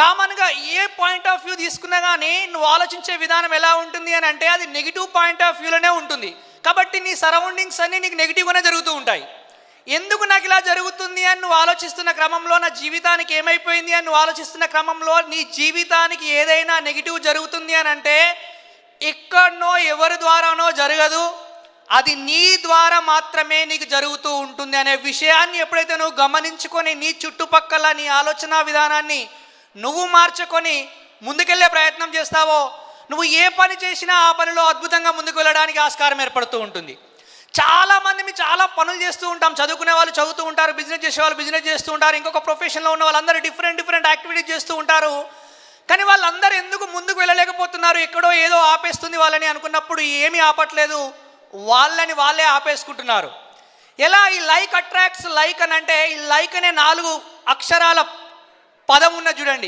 కామన్గా ఏ point of view తీసుకున్నా కానీ నువ్వు ఆలోచించే విధానం ఎలా ఉంటుంది అని అంటే అది నెగిటివ్ పాయింట్ ఆఫ్ వ్యూలోనే ఉంటుంది. కాబట్టి నీ సరౌండింగ్స్ అన్నీ నీకు నెగిటివ్గానే జరుగుతూ ఉంటాయి. ఎందుకు నాకు ఇలా జరుగుతుంది అని నువ్వు ఆలోచిస్తున్న క్రమంలో, నా జీవితానికి ఏమైపోయింది అని నువ్వు ఆలోచిస్తున్న క్రమంలో నీ జీవితానికి ఏదైనా నెగిటివ్ జరుగుతుంది అని అంటే ఎక్కడనో ఎవరి ద్వారానో జరగదు, అది నీ ద్వారా మాత్రమే నీకు జరుగుతూ ఉంటుంది అనే విషయాన్ని ఎప్పుడైతే నువ్వు గమనించుకొని నీ చుట్టుపక్కల నీ ఆలోచన విధానాన్ని నువ్వు మార్చుకొని ముందుకెళ్ళే ప్రయత్నం చేస్తావో, నువ్వు ఏ పని చేసినా ఆ పనిలో అద్భుతంగా ముందుకు వెళ్ళడానికి ఆస్కారం ఏర్పడుతూ ఉంటుంది. చాలామంది చాలా పనులు చేస్తూ ఉంటాం. చదువుకునే వాళ్ళు చదువుతూ ఉంటారు, బిజినెస్ చేసే వాళ్ళు బిజినెస్ చేస్తూ ఉంటారు, ఇంకొక ప్రొఫెషన్లో ఉన్న వాళ్ళందరూ డిఫరెంట్ యాక్టివిటీస్ చేస్తూ ఉంటారు. కానీ వాళ్ళందరూ ఎందుకు ముందుకు వెళ్ళలేకపోతున్నారు? ఎక్కడో ఏదో ఆపేస్తుంది వాళ్ళని అనుకున్నప్పుడు ఏమీ ఆపట్లేదు, వాళ్ళని వాళ్ళే ఆపేసుకుంటున్నారు. ఎలా? ఈ లైక్ అట్రాక్ట్స్ లైక్ అని అంటే ఈ లైక్ అనే 4 అక్షరాల పదం ఉన్న చూడండి.